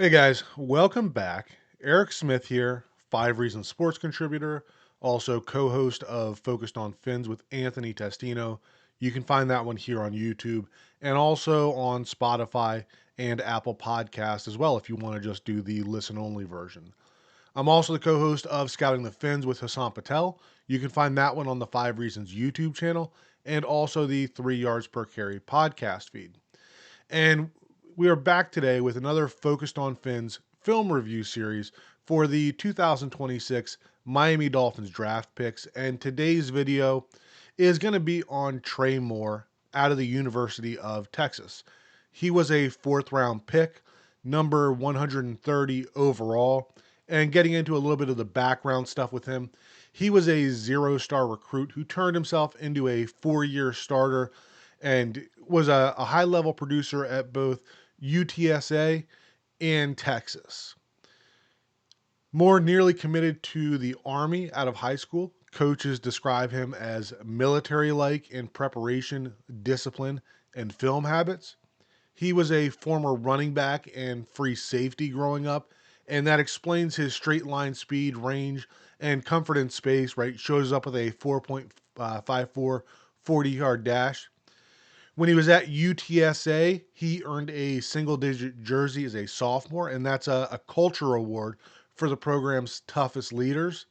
Hey guys, welcome back. Eric Smith here, 5 Reasons Sports contributor, also co host of Focused on Fins with Anthony Testino. You can find that one here on YouTube and also on Spotify and Apple Podcasts as well if you want to just do the listen only version. I'm also the co host of Scouting the Fins with Hassan Patel. You can find that one on the 5 Reasons YouTube channel and also the 3 Yards Per Carry podcast feed. And we are back today with another Focused on Fins film review series for the 2026 Miami Dolphins draft picks. And today's video is going to be on Trey Moore out of the University of Texas. He was a fourth round pick, number 130 overall. And getting into a little bit of the background stuff with him, he was a 0-star recruit who turned himself into a 4-year starter and was a high level producer at both UTSA and Texas. Moore nearly committed to the Army out of high school. Coaches describe him as military like in preparation, discipline, and film habits. He was a former running back and free safety growing up, and that explains his straight line speed, range, and comfort in space, right? Shows up with a 4.54 40-yard dash. When he was at UTSA, he earned a single digit jersey as a sophomore, and that's a culture award for the program's toughest leaders.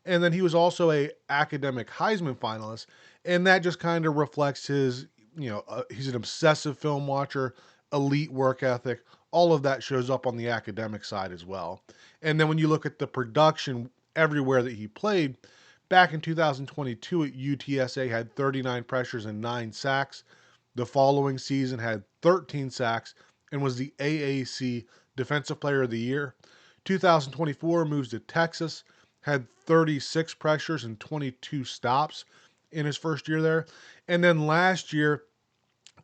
And then he was also a academic Heisman finalist, and that just kind of reflects his, he's an obsessive film watcher, elite work ethic. All of that shows up on the academic side as well. And then when you look at the production everywhere that he played, back in 2022 at UTSA had 39 pressures and 9 sacks. The following season had 13 sacks and was the AAC Defensive Player of the Year. 2024 moves to Texas, had 36 pressures and 22 stops in his first year there. And then last year,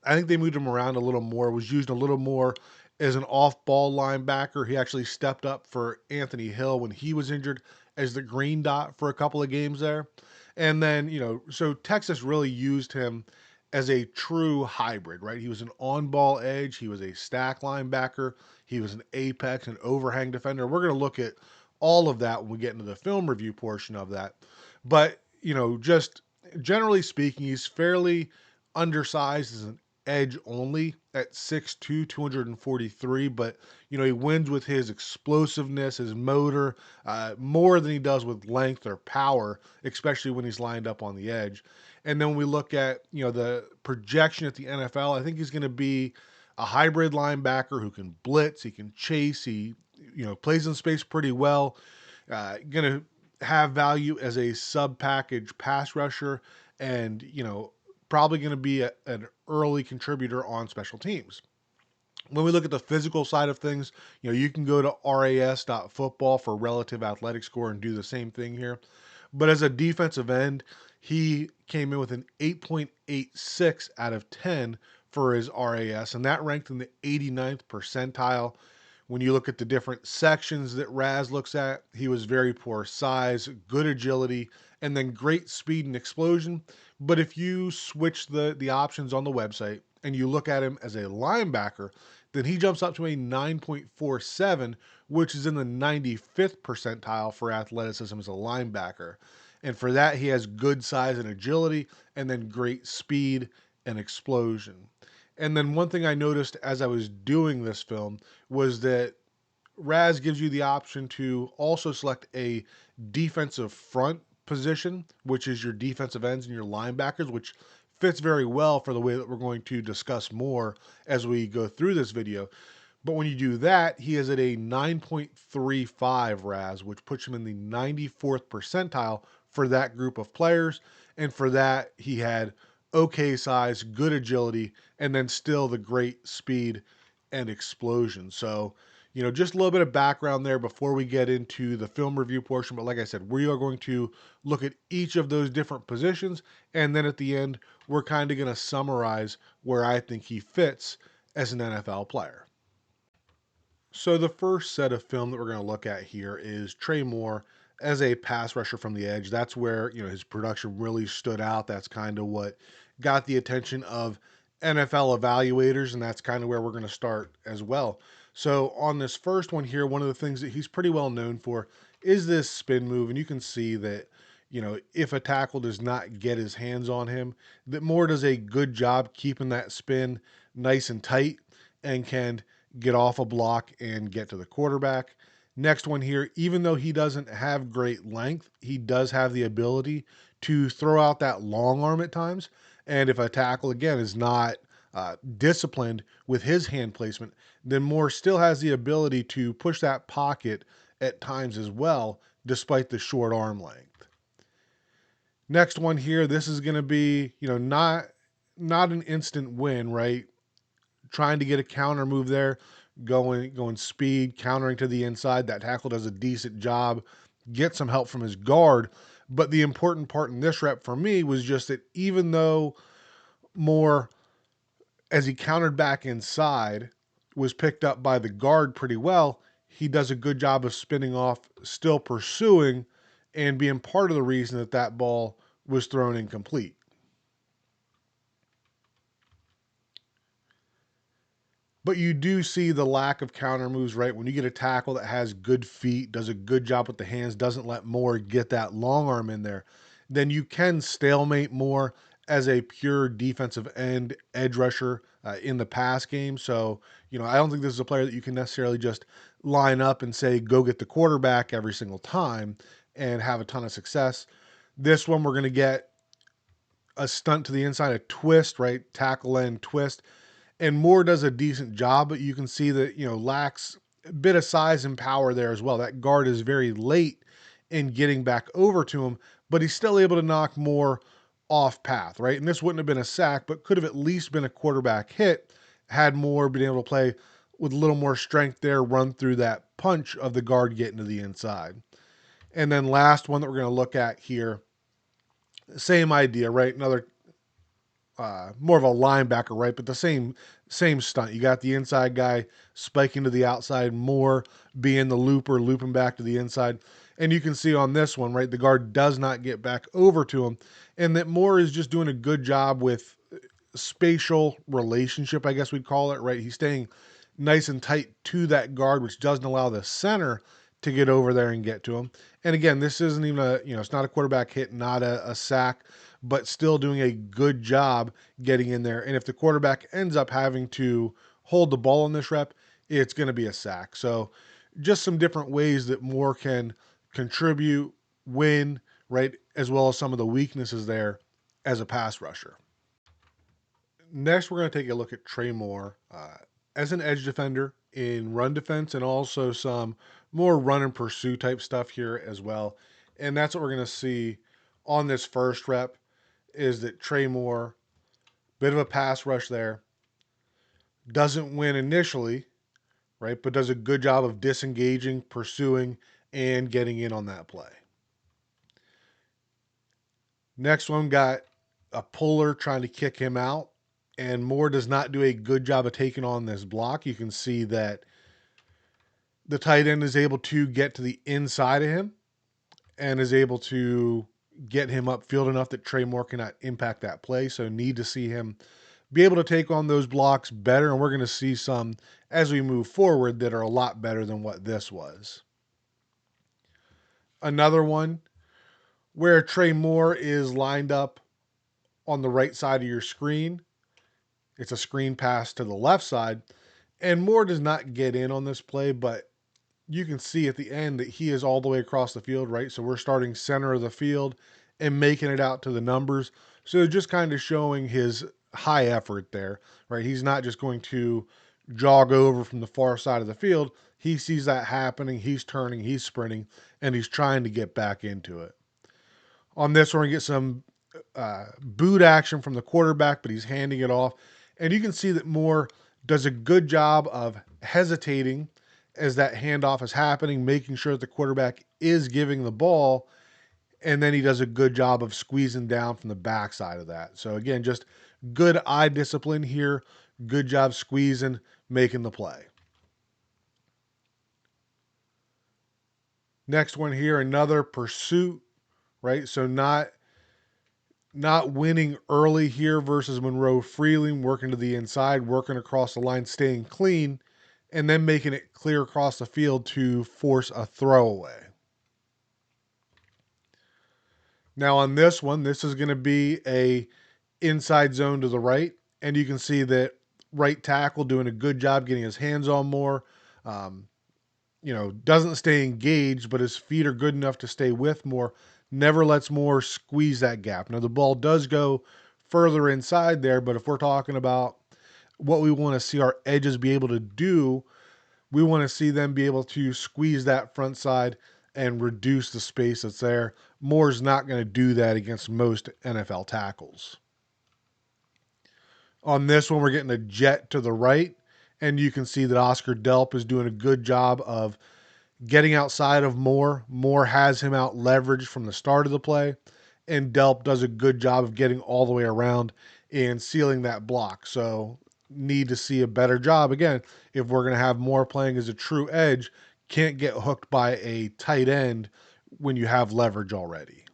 I think they moved him around a little more, was used a little more as an off ball linebacker. He actually stepped up for Anthony Hill when he was injured as the green dot for a couple of games there. And then, so Texas really used him as a true hybrid, right? He was an on ball edge, he was a stack linebacker, he was an apex and overhang defender. We're going to look at all of that when we get into the film review portion of that. But, just generally speaking, he's fairly undersized as an edge only at 6'2", 243, but he wins with his explosiveness, his motor, more than he does with length or power, especially when he's lined up on the edge. And then when we look at the projection at the NFL, I think he's going to be a hybrid linebacker who can blitz, he can chase, he plays in space pretty well. Going to have value as a sub package pass rusher, and probably going to be an early contributor on special teams. When we look at the physical side of things, you can go to ras.football for relative athletic score and do the same thing here. But as a defensive end, he came in with an 8.86 out of 10 for his RAS, and that ranked in the 89th percentile. When you look at the different sections that Raz looks at, he was very poor size, good agility, and then great speed and explosion. But if you switch the options on the website and you look at him as a linebacker, then he jumps up to a 9.47, which is in the 95th percentile for athleticism as a linebacker. And for that, he has good size and agility, and then great speed and explosion. And then one thing I noticed as I was doing this film was that Raz gives you the option to also select a defensive front position, which is your defensive ends and your linebackers, which fits very well for the way that we're going to discuss more as we go through this video. But when you do that, he is at a 9.35 RAS, which puts him in the 94th percentile for that group of players. And for that, he had okay size, good agility, and then still the great speed and explosion. So, just a little bit of background there before we get into the film review portion. But like I said, we are going to look at each of those different positions. And then at the end, we're kind of going to summarize where I think he fits as an NFL player. So the first set of film that we're going to look at here is Trey Moore as a pass rusher from the edge. That's where, his production really stood out. That's kind of what got the attention of NFL evaluators, and that's kind of where we're going to start as well. So on this first one here, one of the things that he's pretty well known for is this spin move, and you can see that, you know, if a tackle does not get his hands on him, that Moore does a good job keeping that spin nice and tight and can get off a block and get to the quarterback. Next one here, even though he doesn't have great length, he does have the ability to throw out that long arm at times. And if a tackle, again, is not disciplined with his hand placement, then Moore still has the ability to push that pocket at times as well, despite the short arm length. Next one here, this is going to be, you know, not an instant win, right? Trying to get a counter move there, going speed, countering to the inside. That tackle does a decent job, get some help from his guard. But the important part in this rep for me was just that even though Moore, as he countered back inside, was picked up by the guard pretty well, he does a good job of spinning off, still pursuing, and being part of the reason that that ball was thrown incomplete. But you do see the lack of counter moves, right? When you get a tackle that has good feet, does a good job with the hands, doesn't let Moore get that long arm in there, then you can stalemate Moore as a pure defensive end edge rusher in the pass game. So, you know, I don't think this is a player that you can necessarily just line up and say, go get the quarterback every single time and have a ton of success. This one, we're going to get a stunt to the inside, a twist, right? Tackle end twist, and Moore does a decent job, but you can see that, you know, lacks a bit of size and power there as well. That guard is very late in getting back over to him, but he's still able to knock Moore off path, right? And this wouldn't have been a sack, but could have at least been a quarterback hit had Moore been able to play with a little more strength there, run through that punch of the guard getting to the inside. And then last one that we're going to look at here, same idea, right? Another more of a linebacker, right? But the same stunt. You got the inside guy spiking to the outside, Moore being the looper, looping back to the inside. And you can see on this one, right, the guard does not get back over to him. And that Moore is just doing a good job with spatial relationship, I guess we'd call it, right? He's staying nice and tight to that guard, which doesn't allow the center to get over there and get to him. And again, this isn't even a, you know, it's not a quarterback hit, not a sack, but still doing a good job getting in there. And if the quarterback ends up having to hold the ball in this rep, it's going to be a sack. So just some different ways that Moore can contribute, win, right, as well as some of the weaknesses there as a pass rusher. Next, we're going to take a look at Trey Moore as an edge defender in run defense and also some more run and pursue type stuff here as well. And that's what we're going to see on this first rep is that Trey Moore, bit of a pass rush there, doesn't win initially, right, but does a good job of disengaging, pursuing, and getting in on that play. Next one got a puller trying to kick him out, and Moore does not do a good job of taking on this block. You can see that the tight end is able to get to the inside of him and is able to get him upfield enough that Trey Moore cannot impact that play. So need to see him be able to take on those blocks better. And we're going to see some as we move forward that are a lot better than what this was. Another one where Trey Moore is lined up on the right side of your screen. It's a screen pass to the left side. And Moore does not get in on this play, but you can see at the end that he is all the way across the field, right? So we're starting center of the field and making it out to the numbers. So just kind of showing his high effort there, right? He's not just going to jog over from the far side of the field. He sees that happening. He's turning, he's sprinting, and he's trying to get back into it. On this one, we get some boot action from the quarterback, but he's handing it off. And you can see that Moore does a good job of hesitating as that handoff is happening, making sure that the quarterback is giving the ball, and then he does a good job of squeezing down from the backside of that. So again, just good eye discipline here, good job squeezing, making the play. Next one here, another pursuit, right? So not not winning early here versus Monroe Freeling, working to the inside, working across the line, staying clean, and then making it clear across the field to force a throwaway. Now on this one, this is going to be a inside zone to the right, and you can see that right tackle doing a good job getting his hands on Moore. Um, doesn't stay engaged, but his feet are good enough to stay with Moore. Never lets Moore squeeze that gap. Now the ball does go further inside there, but if we're talking about what we want to see our edges be able to do, we want to see them be able to squeeze that front side and reduce the space that's there. Moore's not going to do that against most NFL tackles. On this one, we're getting a jet to the right, and you can see that Oscar Delp is doing a good job of getting outside of Moore. Moore has him out leveraged from the start of the play, and Delp does a good job of getting all the way around and sealing that block. So need to see a better job. Again, if we're going to have Moore playing as a true edge, can't get hooked by a tight end when you have leverage already.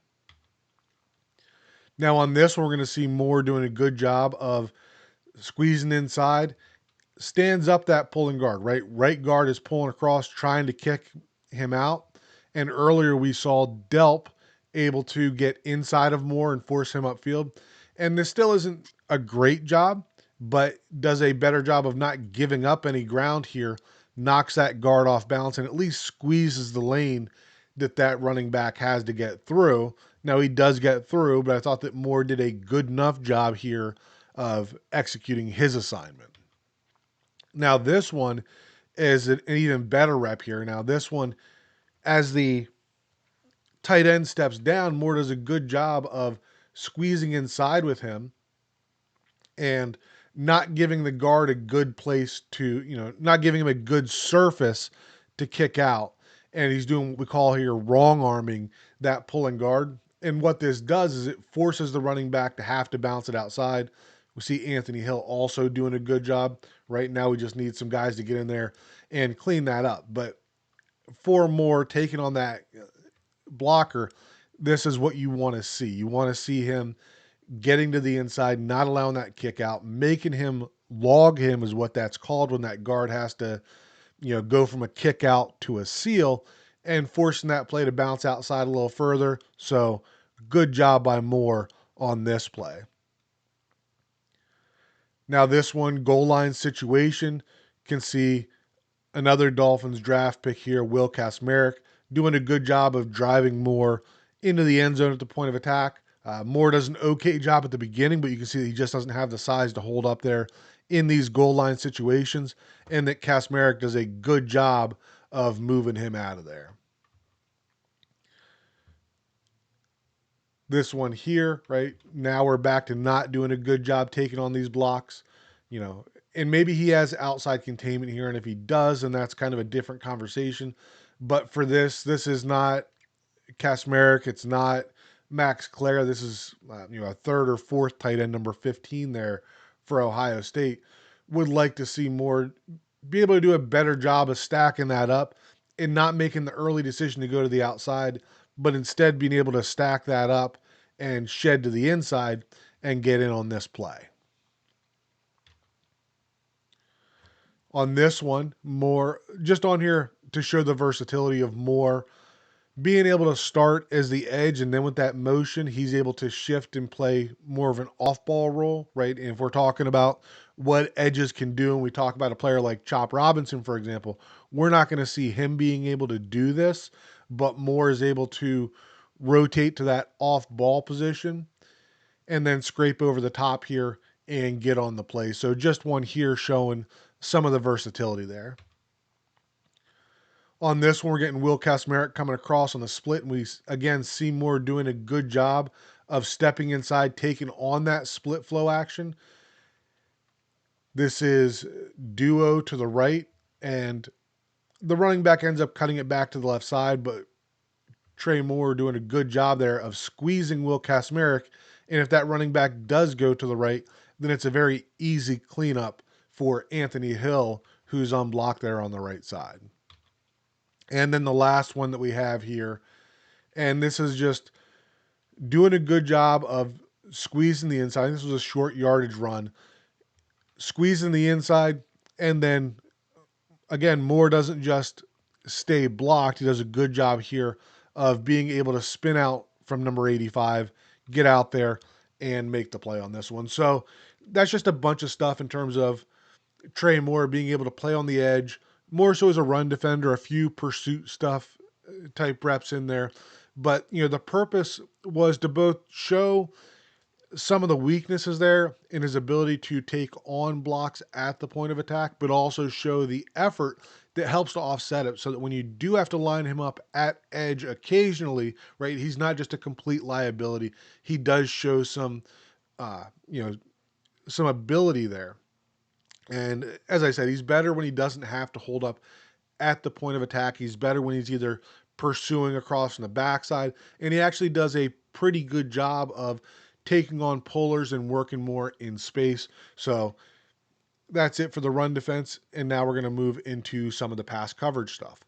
Now on this, we're going to see Moore doing a good job of squeezing inside, stands up that pulling guard, right? Right guard is pulling across, trying to kick him out. And earlier we saw Delp able to get inside of Moore and force him upfield. And this still isn't a great job, but does a better job of not giving up any ground here, knocks that guard off balance, and at least squeezes the lane that running back has to get through. Now he does get through, but I thought that Moore did a good enough job here of executing his assignment. Now this one is an even better rep here. Now this one, as the tight end steps down, Moore does a good job of squeezing inside with him and not giving the guard a good place to, not giving him a good surface to kick out. And he's doing what we call here wrong arming that pulling guard. And what this does is it forces the running back to have to bounce it outside. We see Anthony Hill also doing a good job. Right now, we just need some guys to get in there and clean that up. But for Moore taking on that blocker, this is what you want to see. You want to see him getting to the inside, not allowing that kick out, making him log him is what that's called when that guard has to, go from a kick out to a seal and forcing that play to bounce outside a little further. So good job by Moore on this play. Now this one, goal line situation, can see another Dolphins draft pick here, Will Kasmerick, doing a good job of driving Moore into the end zone at the point of attack. Moore does an okay job at the beginning, but you can see that he just doesn't have the size to hold up there in these goal line situations, and that Kasmerick does a good job of moving him out of there. This one here, right now we're back to not doing a good job taking on these blocks, and maybe he has outside containment here, and if he does, then that's kind of a different conversation. But for this is not Kasmerick, it's not Max Clare. This is a third or fourth tight end, number 15 there for Ohio State. Would like to see Moore be able to do a better job of stacking that up and not making the early decision to go to the outside, but instead being able to stack that up and shed to the inside and get in on this play. On this one, Moore, just on here to show the versatility of Moore, being able to start as the edge, and then with that motion, he's able to shift and play more of an off-ball role, right? And if we're talking about what edges can do, and we talk about a player like Chop Robinson, for example, we're not going to see him being able to do this, but Moore is able to rotate to that off-ball position and then scrape over the top here and get on the play. So just one here showing some of the versatility there. On this one, we're getting Will Kasmerick coming across on the split, and we again see Moore doing a good job of stepping inside, taking on that split flow action. This is duo to the right, and the running back ends up cutting it back to the left side, but Trey Moore doing a good job there of squeezing Will Kasmerick, and if that running back does go to the right, then it's a very easy cleanup for Anthony Hill, who's unblocked there on the right side. And then the last one that we have here, and this is just doing a good job of squeezing the inside. This was a short yardage run, squeezing the inside, and then again, Moore doesn't just stay blocked. He does a good job here of being able to spin out from number 85, get out there, and make the play on this one. So that's just a bunch of stuff in terms of Trey Moore being able to play on the edge, more so as a run defender, a few pursuit stuff type reps in there. But, the purpose was to both show some of the weaknesses there in his ability to take on blocks at the point of attack, but also show the effort that helps to offset it so that when you do have to line him up at edge occasionally, right, he's not just a complete liability. He does show some, uh, you know, some ability there. And as I said, he's better when he doesn't have to hold up at the point of attack. He's better when he's either pursuing across from the backside, and he actually does a pretty good job of taking on pullers and working more in space. So that's it for the run defense, and now we're going to move into some of the pass coverage stuff.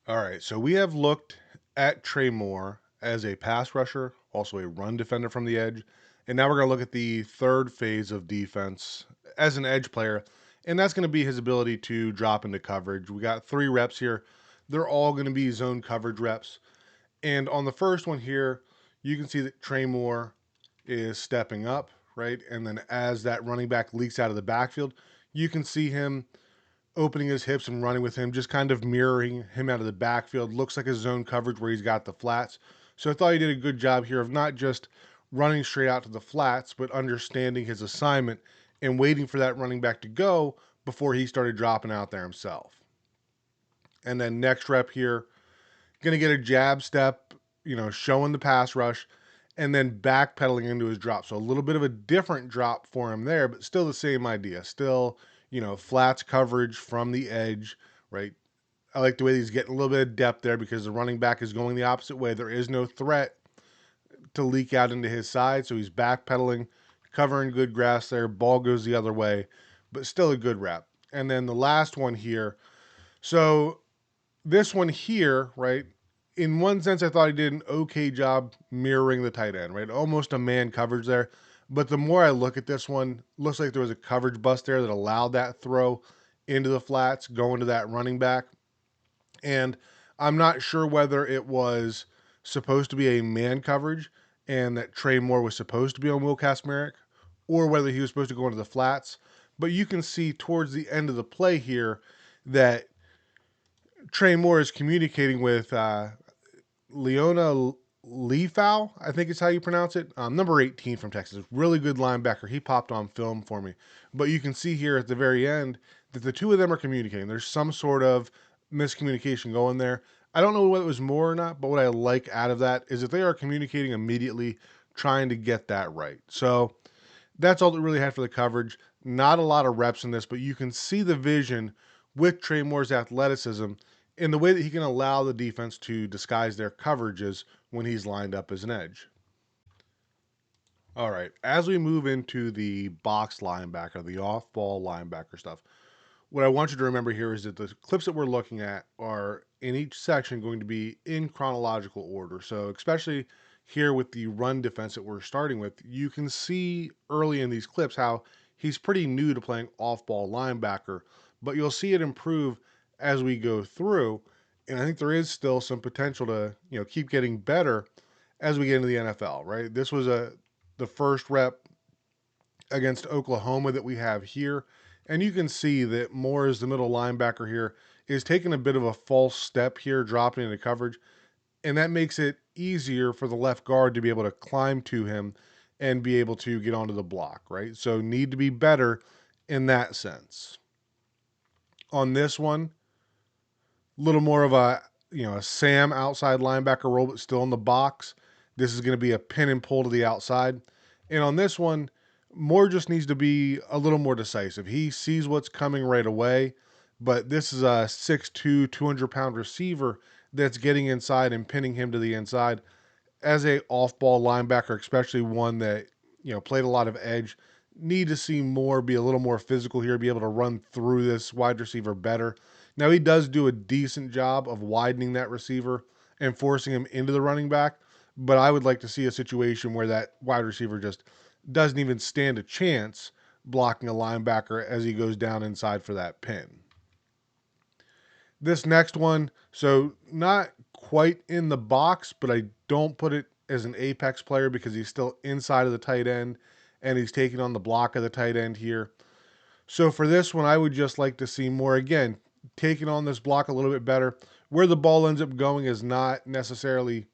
All right, so we have looked at Trey Moore as a pass rusher, also a run defender from the edge, and now we're going to look at the third phase of defense as an edge player, and that's going to be his ability to drop into coverage. We got 3 reps here. They're all going to be zone coverage reps. And on the first one here, you can see that Trey Moore is stepping up, right? And then as that running back leaks out of the backfield, you can see him opening his hips and running with him, just kind of mirroring him out of the backfield. Looks like a zone coverage where he's got the flats. So I thought he did a good job here of not just running straight out to the flats, but understanding his assignment and waiting for that running back to go before he started dropping out there himself. And then next rep here, going to get a jab step, showing the pass rush, and then backpedaling into his drop. So a little bit of a different drop for him there, but still the same idea. Still, flats coverage from the edge, right? I like the way he's getting a little bit of depth there because the running back is going the opposite way. There is no threat to leak out into his side, so he's backpedaling, covering good grass there. Ball goes the other way, but still a good rep. And then the last one here. So this one here, right? In one sense, I thought he did an okay job mirroring the tight end, right? Almost a man coverage there. But the more I look at this one, looks like there was a coverage bust there that allowed that throw into the flats, going to that running back. And I'm not sure whether it was supposed to be a man coverage and that Trey Moore was supposed to be on Will Kacmarek, or whether he was supposed to go into the flats. But you can see towards the end of the play here that Trey Moore is communicating with Leona Leafau, I think is how you pronounce it. Number 18 from Texas. Really good linebacker. He popped on film for me. But you can see here at the very end that the two of them are communicating. There's some sort of miscommunication going there. I don't know whether it was more or not, but what I like out of that is that they are communicating immediately, trying to get that right. So that's all that really had for the coverage. Not a lot of reps in this, but you can see the vision with Trey Moore's athleticism in the way that he can allow the defense to disguise their coverages when he's lined up as an edge. All right, as we move into the box linebacker, the off-ball linebacker stuff, what I want you to remember here is that the clips that we're looking at are in each section going to be in chronological order. So especially here with the run defense that we're starting with, you can see early in these clips how he's pretty new to playing off-ball linebacker, but you'll see it improve as we go through. And I think there is still some potential to, keep getting better as we get into the NFL, right? This was the first rep against Oklahoma that we have here. And you can see that Moore is the middle linebacker here, is taking a bit of a false step here, dropping into coverage. And that makes it easier for the left guard to be able to climb to him and be able to get onto the block, right? So need to be better in that sense. On this one, a little more of a Sam outside linebacker role, but still in the box. This is going to be a pin and pull to the outside. And on this one, Moore just needs to be a little more decisive. He sees what's coming right away, but this is a 6'2", 200-pound receiver that's getting inside and pinning him to the inside. As a off-ball linebacker, especially one that, played a lot of edge, need to see Moore be a little more physical here, be able to run through this wide receiver better. Now, he does do a decent job of widening that receiver and forcing him into the running back, but I would like to see a situation where that wide receiver just doesn't even stand a chance blocking a linebacker as he goes down inside for that pin. This next one, so not quite in the box, but I don't put it as an apex player because he's still inside of the tight end and he's taking on the block of the tight end here. So for this one, I would just like to see more, again, taking on this block a little bit better. Where the ball ends up going is not necessarily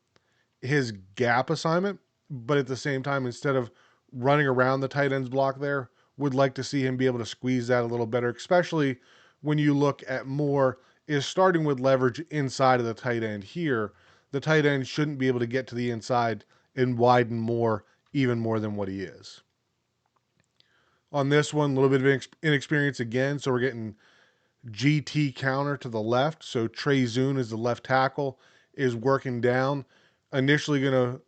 his gap assignment, but at the same time, instead of running around the tight end's block there, would like to see him be able to squeeze that a little better, especially when you look at Moore is starting with leverage inside of the tight end here. The tight end shouldn't be able to get to the inside and widen Moore even more than what he is. On this one, a little bit of inexperience again, so we're getting GT counter to the left. So Trey Moore is the left tackle, is working down. Initially going to,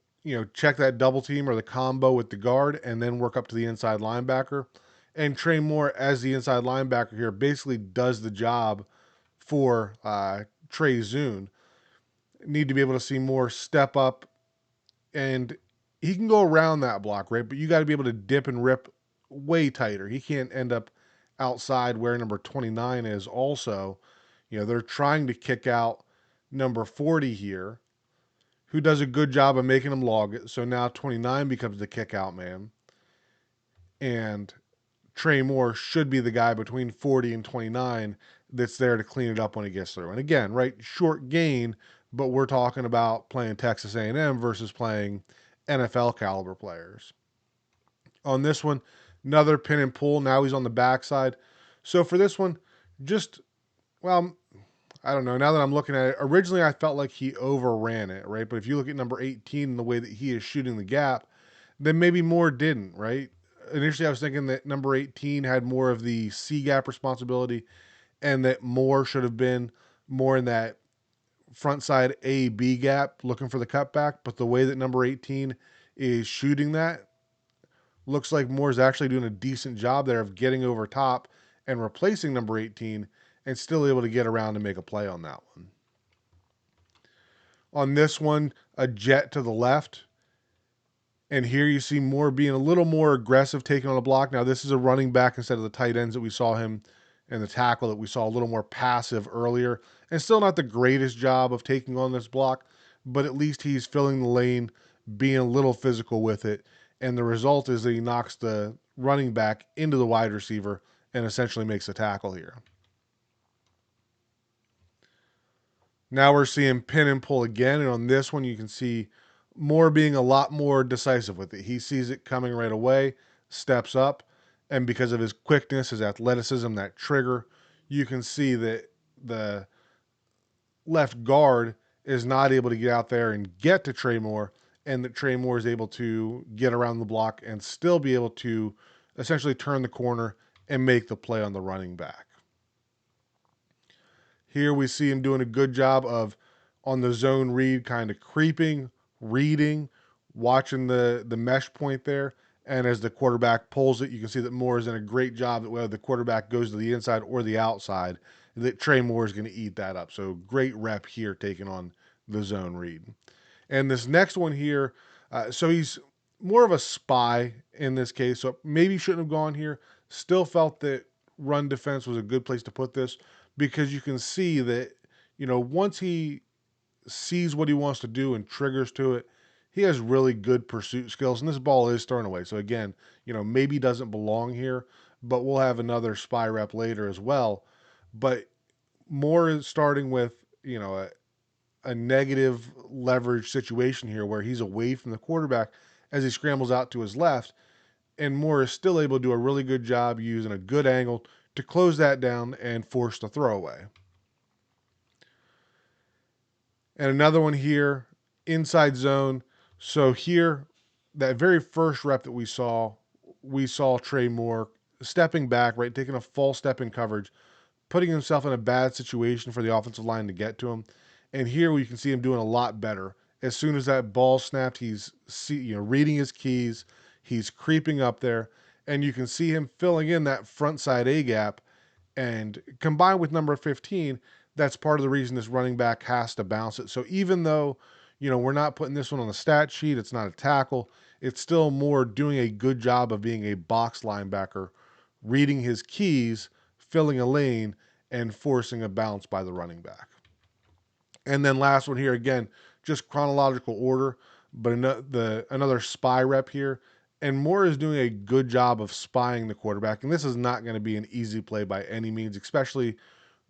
check that double team or the combo with the guard and then work up to the inside linebacker. And Trey Moore as the inside linebacker here basically does the job for Trey Moore. Need to be able to see more step up, and he can go around that block, right? But you got to be able to dip and rip way tighter. He can't end up outside where number 29 is also. They're trying to kick out number 40 here, who does a good job of making him log it. So now 29 becomes the kick out man. And Trey Moore should be the guy between 40 and 29 that's there to clean it up when he gets through. And again, right, short gain, but we're talking about playing Texas A&M versus playing NFL caliber players. On this one, another pin and pull. Now he's on the backside. So for this one, I don't know. Now that I'm looking at it, originally I felt like he overran it, right? But if you look at number 18 and the way that he is shooting the gap, then maybe Moore didn't, right? Initially I was thinking that number 18 had more of the C gap responsibility and that Moore should have been more in that front side A-B gap looking for the cutback. But the way that number 18 is shooting that, looks like Moore's actually doing a decent job there of getting over top and replacing number 18 and still able to get around and make a play on that one. On this one, a jet to the left. And here you see Moore being a little more aggressive taking on a block. Now, this is a running back instead of the tight ends that we saw him and the tackle that we saw a little more passive earlier. And still not the greatest job of taking on this block, but at least he's filling the lane, being a little physical with it. And the result is that he knocks the running back into the wide receiver and essentially makes a tackle here. Now we're seeing pin and pull again. And on this one, you can see Moore being a lot more decisive with it. He sees it coming right away, steps up, and because of his quickness, his athleticism, that trigger, you can see that the left guard is not able to get out there and get to Trey Moore, and that Trey Moore is able to get around the block and still be able to essentially turn the corner and make the play on the running back. Here we see him doing a good job of, on the zone read, kind of creeping, reading, watching the mesh point there. And as the quarterback pulls it, you can see that Moore is in a great job that whether the quarterback goes to the inside or the outside, that Trey Moore is going to eat that up. So great rep here taking on the zone read. And this next one here, so he's more of a spy in this case, so maybe shouldn't have gone here. Still felt that run defense was a good place to put this because you can see that, once he sees what he wants to do and triggers to it, he has really good pursuit skills, and this ball is thrown away. So again, maybe doesn't belong here, but we'll have another spy rep later as well. But Moore is starting with, a negative leverage situation here where he's away from the quarterback as he scrambles out to his left, and Moore is still able to do a really good job using a good angle to close that down and force the throwaway. And another one here, inside zone. So here, that very first rep that we saw Trey Moore stepping back, right, taking a false step in coverage, putting himself in a bad situation for the offensive line to get to him. And here we can see him doing a lot better. As soon as that ball snapped, he's reading his keys, he's creeping up there, and you can see him filling in that front side A gap. And combined with number 15, that's part of the reason this running back has to bounce it. So even though, we're not putting this one on the stat sheet. It's not a tackle. It's still more doing a good job of being a box linebacker, reading his keys, filling a lane, and forcing a bounce by the running back. And then last one here, again, just chronological order, but another spy rep here. And Moore is doing a good job of spying the quarterback. And this is not going to be an easy play by any means, especially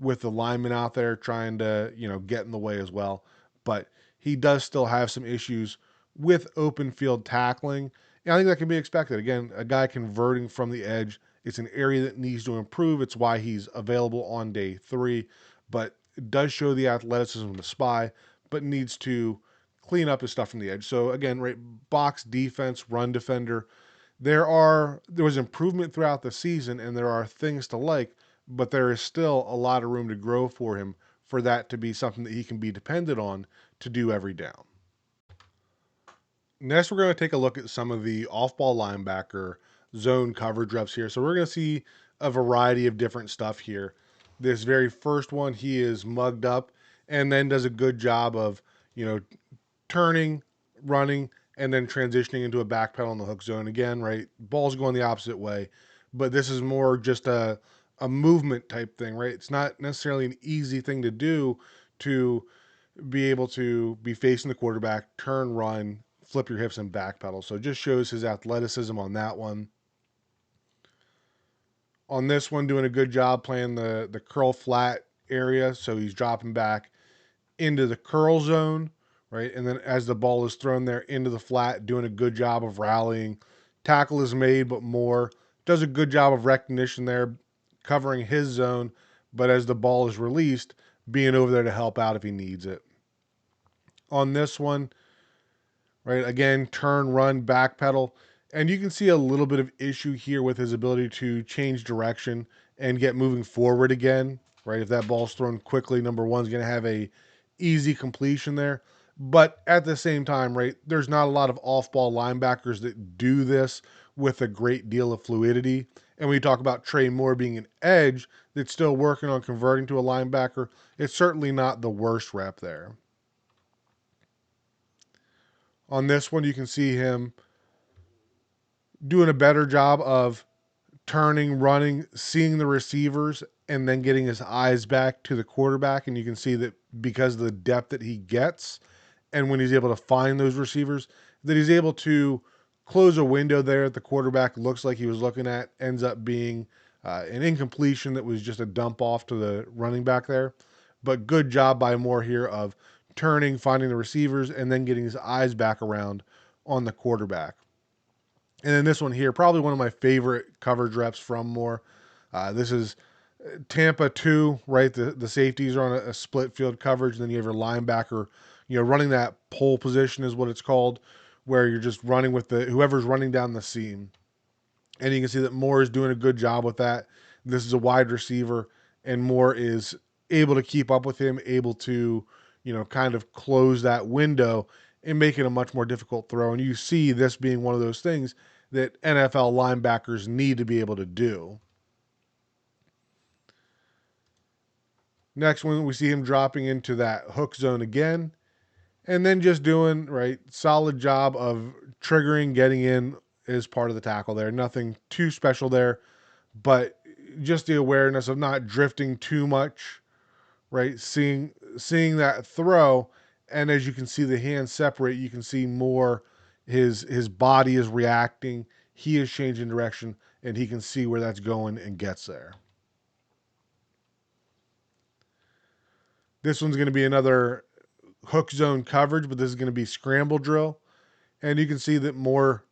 with the lineman out there trying to, get in the way as well. But he does still have some issues with open field tackling. And I think that can be expected. Again, a guy converting from the edge, it's an area that needs to improve. It's why he's available on day 3. But it does show the athleticism of the spy, but needs to clean up his stuff from the edge. So again, right, box defense, run defender. There was improvement throughout the season, and there are things to like, but there is still a lot of room to grow for him for that to be something that he can be dependent on to do every down. Next, we're going to take a look at some of the off-ball linebacker zone coverage reps here. So we're going to see a variety of different stuff here. This very first one, he is mugged up and then does a good job of, turning, running, and then transitioning into a back pedal in the hook zone again, right? Ball's going the opposite way, but this is more just a movement type thing, right? It's not necessarily an easy thing to do to be able to be facing the quarterback, turn, run, flip your hips, and backpedal. So it just shows his athleticism on that one. On this one, doing a good job playing the curl flat area. So he's dropping back into the curl zone, right? And then as the ball is thrown there into the flat, doing a good job of rallying. Tackle is made, but Moore does a good job of recognition there, covering his zone. But as the ball is released, being over there to help out if he needs it. On this one, right? Again, turn, run, backpedal. And you can see a little bit of issue here with his ability to change direction and get moving forward again, right? If that ball's thrown quickly, number one's going to have a easy completion there. But at the same time, right, there's not a lot of off-ball linebackers that do this with a great deal of fluidity. And when you talk about Trey Moore being an edge that's still working on converting to a linebacker, it's certainly not the worst rep there. On this one, you can see him doing a better job of turning, running, seeing the receivers, and then getting his eyes back to the quarterback. And you can see that because of the depth that he gets, and when he's able to find those receivers, that he's able to close a window there that the quarterback looks like he was looking at, ends up being an incompletion that was just a dump off to the running back there. But good job by Moore here of turning, finding the receivers, and then getting his eyes back around on the quarterback. And then this one here, probably one of my favorite coverage reps from Moore. This is Tampa 2, right? The safeties are on a split field coverage, and then you have your linebacker, running that pole position is what it's called, where you're just running with whoever's running down the seam. And you can see that Moore is doing a good job with that. This is a wide receiver, and Moore is able to keep up with him, able to, kind of close that window and make it a much more difficult throw. And you see this being one of those things that NFL linebackers need to be able to do. Next one, we see him dropping into that hook zone again, and then just doing, right, solid job of triggering, getting in as part of the tackle there. Nothing too special there, but just the awareness of not drifting too much, right? Seeing that throw, and as you can see the hands separate, you can see more his body is reacting, he is changing direction, and he can see where that's going and gets there. This one's going to be another hook zone coverage, but this is going to be scramble drill. And you can see that more,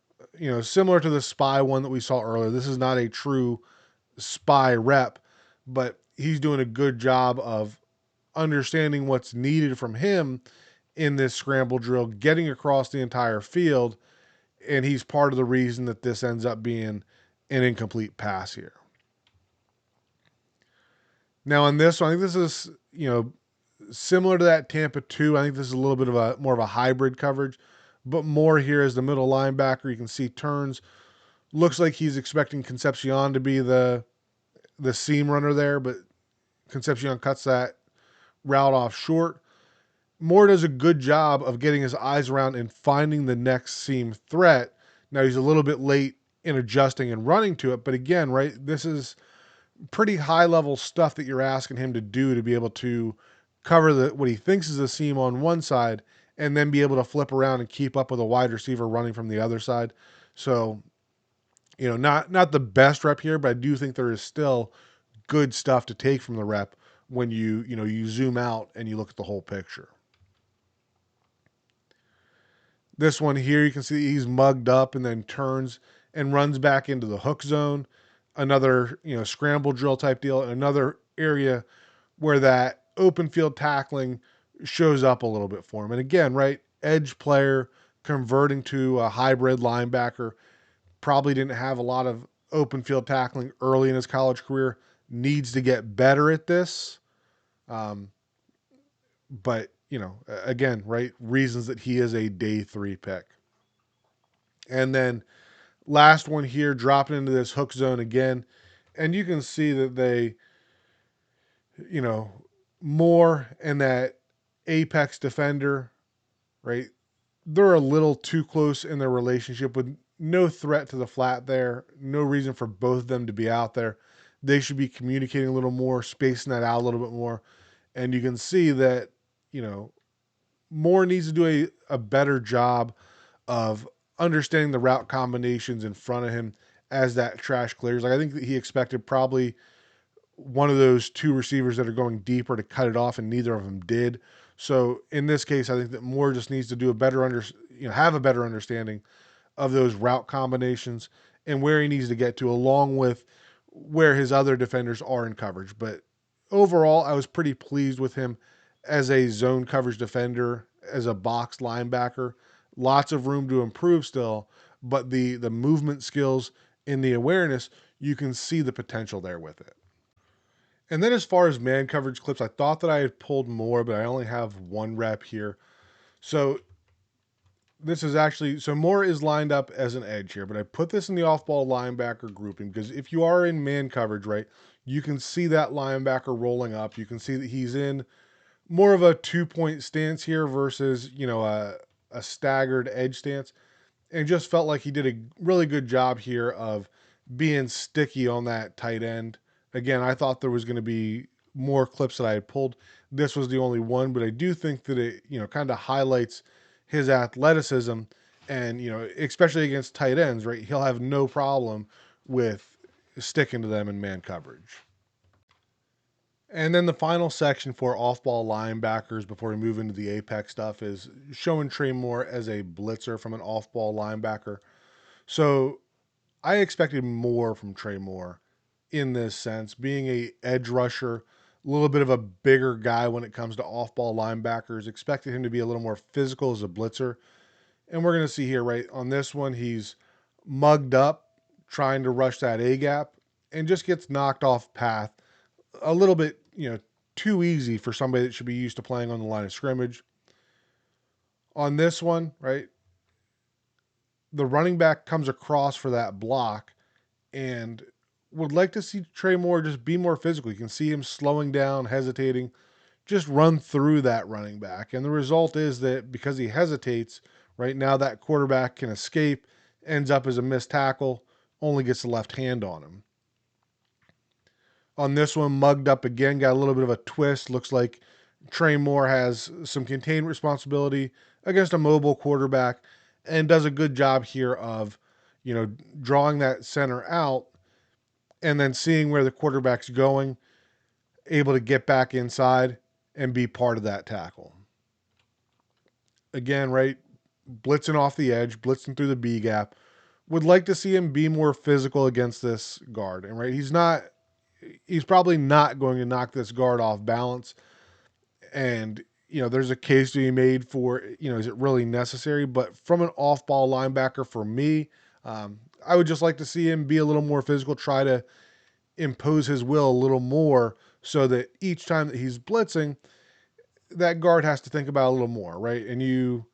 similar to the spy one that we saw earlier. This is not a true spy rep, but he's doing a good job of understanding what's needed from him in this scramble drill, getting across the entire field, and he's part of the reason that this ends up being an incomplete pass here. Now on this one, I think this is, similar to that Tampa 2. I think this is a little bit of more of a hybrid coverage, but Moore here as the middle linebacker. You can see turns. Looks like he's expecting Concepcion to be the seam runner there, but Concepcion cuts that route off short. Moore does a good job of getting his eyes around and finding the next seam threat. Now he's a little bit late in adjusting and running to it, but again, right, this is pretty high level stuff that you're asking him to do to be able to cover what he thinks is a seam on one side and then be able to flip around and keep up with a wide receiver running from the other side. So, not the best rep here, but I do think there is still good stuff to take from the rep when you zoom out and you look at the whole picture. This one here, you can see he's mugged up and then turns and runs back into the hook zone. Another, scramble drill type deal. Another area where that open field tackling shows up a little bit for him. And again, right, edge player converting to a hybrid linebacker, probably didn't have a lot of open field tackling early in his college career, needs to get better at this. But, again, right, reasons that he is a day 3 pick. And then last one here, dropping into this hook zone again. And you can see that they, you know, Moore and that apex defender, right? They're a little too close in their relationship with no threat to the flat there. No reason for both of them to be out there. They should be communicating a little more, spacing that out a little bit more. And you can see that, Moore needs to do a better job of understanding the route combinations in front of him as that trash clears. Like I think that he expected probably one of those two receivers that are going deeper to cut it off, and neither of them did. So in this case, I think that Moore just needs to do have a better understanding of those route combinations and where he needs to get to, along with where his other defenders are in coverage. But overall, I was pretty pleased with him as a zone coverage defender, as a box linebacker. Lots of room to improve still, but the movement skills and the awareness, you can see the potential there with it. And then as far as man coverage clips, I thought that I had pulled more, but I only have one rep here. So this is actually, so Moore is lined up as an edge here, but I put this in the off-ball linebacker grouping because if you are in man coverage, right, you can see that linebacker rolling up. You can see that he's in more of a 2-point stance here versus, a staggered edge stance. And just felt like he did a really good job here of being sticky on that tight end. Again, I thought there was going to be more clips that I had pulled. This was the only one, but I do think that it, kind of highlights his athleticism and, especially against tight ends, right? He'll have no problem with sticking to them in man coverage. And then the final section for off-ball linebackers before we move into the apex stuff is showing Trey Moore as a blitzer from an off-ball linebacker. So I expected more from Trey Moore in this sense, being a edge rusher, a little bit of a bigger guy when it comes to off-ball linebackers. Expected him to be a little more physical as a blitzer. And we're going to see here, right, on this one, he's mugged up trying to rush that A-gap and just gets knocked off path a little bit, too easy for somebody that should be used to playing on the line of scrimmage. On this one, right, the running back comes across for that block and would like to see Trey Moore just be more physical. You can see him slowing down, hesitating, just run through that running back. And the result is that because he hesitates, right now that quarterback can escape, ends up as a missed tackle, only gets the left hand on him. On this one, mugged up again, got a little bit of a twist. Looks like Trey Moore has some contained responsibility against a mobile quarterback and does a good job here of, drawing that center out and then seeing where the quarterback's going, able to get back inside and be part of that tackle. Again, right, blitzing off the edge, blitzing through the B gap. Would like to see him be more physical against this guard. And right, he's probably not going to knock this guard off balance. And, there's a case to be made for, is it really necessary? But from an off-ball linebacker, for me, I would just like to see him be a little more physical, try to impose his will a little more so that each time that he's blitzing, that guard has to think about it a little more, right? And you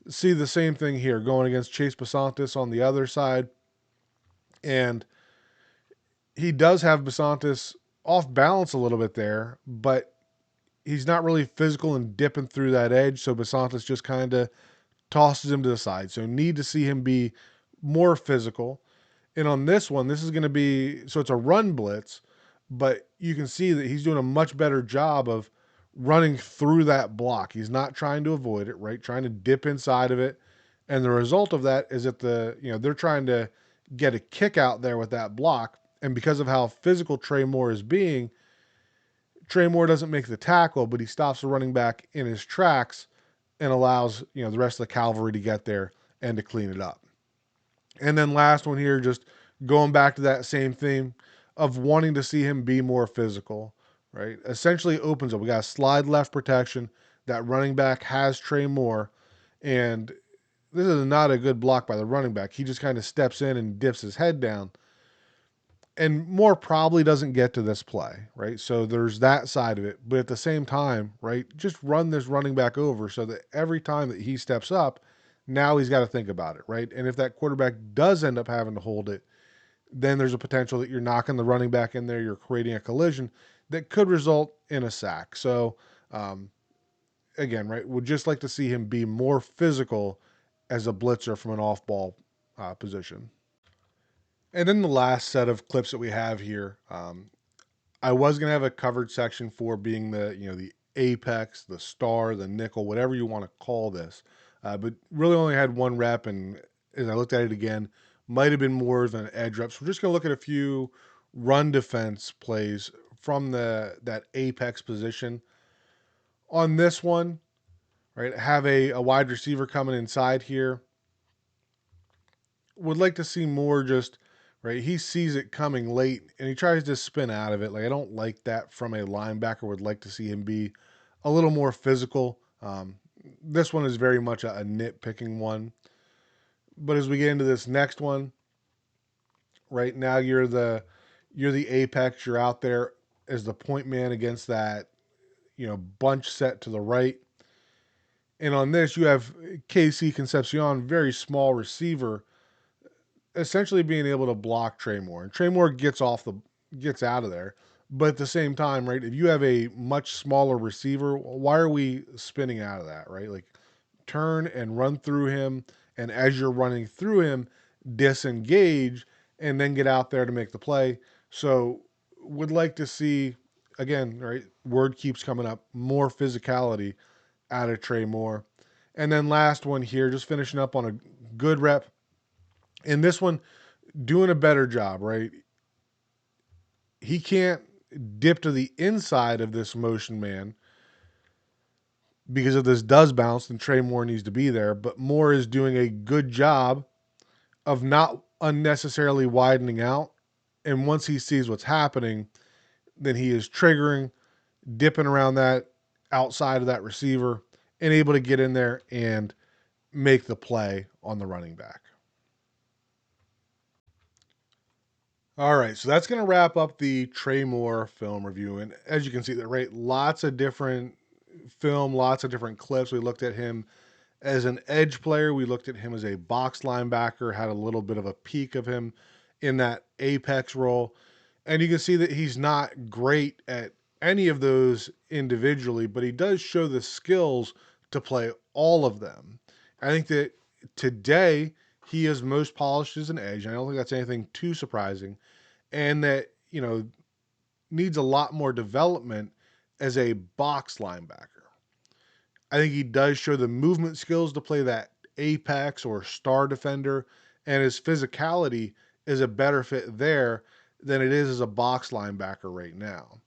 see the same thing here going against Chase Basantis on the other side. And he does have Basantis off balance a little bit there, but he's not really physical and dipping through that edge, so Basantis just kind of tosses him to the side. So need to see him be more physical. And on this one, this is going to be, so it's a run blitz, but you can see that he's doing a much better job of running through that block. He's not trying to avoid it, right? Trying to dip inside of it. And the result of that is that they're trying to get a kick out there with that block. And because of how physical Trey Moore is being, Trey Moore doesn't make the tackle, but he stops the running back in his tracks and allows, the rest of the cavalry to get there and to clean it up. And then last one here, just going back to that same theme of wanting to see him be more physical, right? Essentially opens up. We got a slide left protection. That running back has Trey Moore, and this is not a good block by the running back. He just kind of steps in and dips his head down. And Moore probably doesn't get to this play, right? So there's that side of it. But at the same time, right, just run this running back over so that every time that he steps up, now he's got to think about it, right? And if that quarterback does end up having to hold it, then there's a potential that you're knocking the running back in there, you're creating a collision that could result in a sack. So, again, right, would just like to see him be more physical as a blitzer from an off ball position. And then the last set of clips that we have here, I was gonna have a covered section for being the apex, the star, the nickel, whatever you want to call this, but really only had one rep, and as I looked at it again, might have been more than an edge rep. So we're just gonna look at a few run defense plays from that apex position. On this one, right, have a wide receiver coming inside here. Would like to see more just right. He sees it coming late and he tries to spin out of it. Like I don't like that from a linebacker. Would like to see him be a little more physical. This one is very much a nitpicking one. But as we get into this next one, right now you're the apex. You're out there as the point man against that bunch set to the right. And on this, you have KC Concepcion, very small receiver, essentially being able to block Trey Moore. And Trey Moore gets out of there. But at the same time, right, if you have a much smaller receiver, why are we spinning out of that, right? Like turn and run through him, and as you're running through him, disengage and then get out there to make the play. So would like to see, again, right, word keeps coming up, more physicality out of Trey Moore. And then last one here, just finishing up on a good rep. And this one, doing a better job, right? He can't dip to the inside of this motion man because if this does bounce, then Trey Moore needs to be there. But Moore is doing a good job of not unnecessarily widening out. And once he sees what's happening, then he is triggering, dipping around that outside of that receiver, and able to get in there and make the play on the running back. All right, so that's going to wrap up the Trey Moore film review. And as you can see, there right, lots of different film, lots of different clips. We looked at him as an edge player. We looked at him as a box linebacker, had a little bit of a peek of him in that apex role. And you can see that he's not great at any of those individually, but he does show the skills to play all of them. I think that today he is most polished as an edge. I don't think that's anything too surprising. And that, needs a lot more development as a box linebacker. I think he does show the movement skills to play that apex or star defender, and his physicality is a better fit there than it is as a box linebacker right now.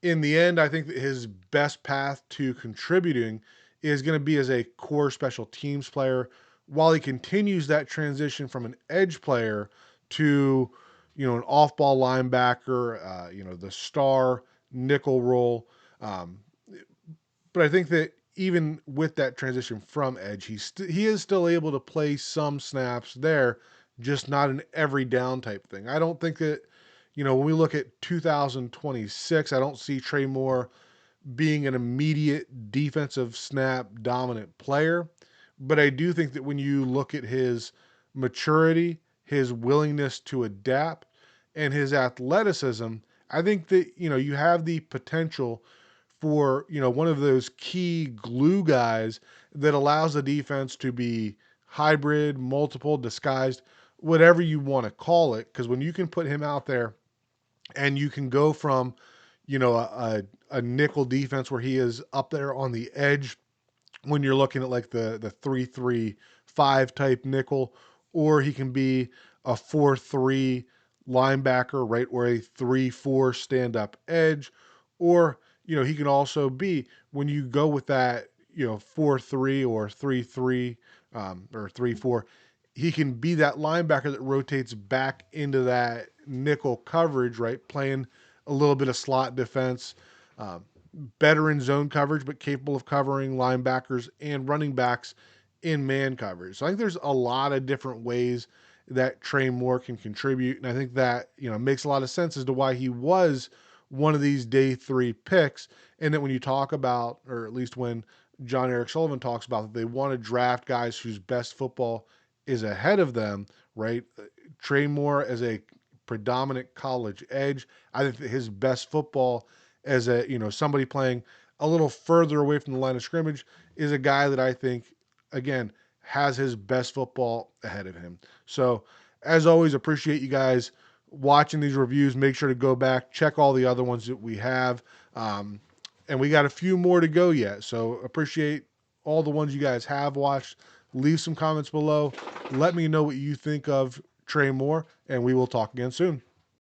In the end, I think that his best path to contributing is going to be as a core special teams player while he continues that transition from an edge player to, an off-ball linebacker, the star nickel role. But I think that even with that transition from edge, he is still able to play some snaps there, just not an every down type thing. I don't think that, when we look at 2026, I don't see Trey Moore being an immediate defensive snap dominant player. But I do think that when you look at his maturity, his willingness to adapt, and his athleticism, I think that, you have the potential for, one of those key glue guys that allows the defense to be hybrid, multiple, disguised, whatever you want to call it. Because when you can put him out there and you can go from, a nickel defense where he is up there on the edge when you're looking at like the 3-3-5 type nickel, or he can be a 4-3 linebacker, right, or a 3-4 stand up edge, or he can also be, when you go with that 4-3 or 3-3, or 3-4, he can be that linebacker that rotates back into that nickel coverage, right, playing a little bit of slot defense, um, better in zone coverage, but capable of covering linebackers and running backs in man coverage. So I think there's a lot of different ways that Trey Moore can contribute. And I think that, makes a lot of sense as to why he was one of these day 3 picks. And that when you talk about, or at least when John Eric Sullivan talks about that they want to draft guys whose best football is ahead of them, right? Trey Moore as a predominant college edge. I think that his best football as a, somebody playing a little further away from the line of scrimmage is a guy that I think, again, has his best football ahead of him. So, as always, appreciate you guys watching these reviews. Make sure to go back, check all the other ones that we have. And we got a few more to go yet. So, appreciate all the ones you guys have watched. Leave some comments below. Let me know what you think of Trey Moore, and we will talk again soon.